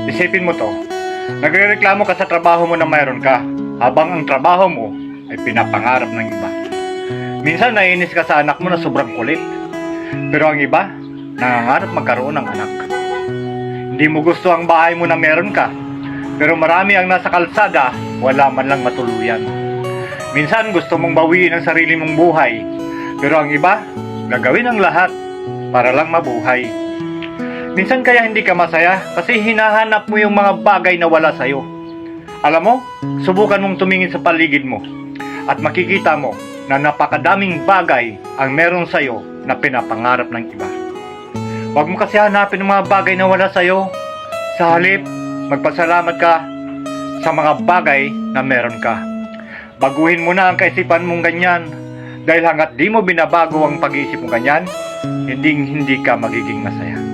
Isipin mo to. Nagrereklamo ka sa trabaho mo na mayroon ka, habang ang trabaho mo ay pinapangarap ng iba. Minsan naiinis ka sa anak mo na sobrang kulit. Pero ang iba, nangangarap magkaroon ng anak. Hindi mo gusto ang bahay mo na meron ka, pero marami ang nasa kalsada, wala man lang matuluyan. Minsan gusto mong bawiin ang sarili mong buhay, pero ang iba, gagawin ang lahat para lang mabuhay. Minsan kaya hindi ka masaya kasi hinahanap mo yung mga bagay na wala sa'yo. Alam mo, subukan mong tumingin sa paligid mo at makikita mo na napakadaming bagay ang meron sa'yo na pinapangarap ng iba. Huwag mo kasi hanapin ang mga bagay na wala sa'yo. Sa halip, magpasalamat ka sa mga bagay na meron ka. Baguhin mo na ang kaisipan mong ganyan, dahil hanggat di mo binabago ang pag-iisip mo ganyan, hindi ka magiging masaya.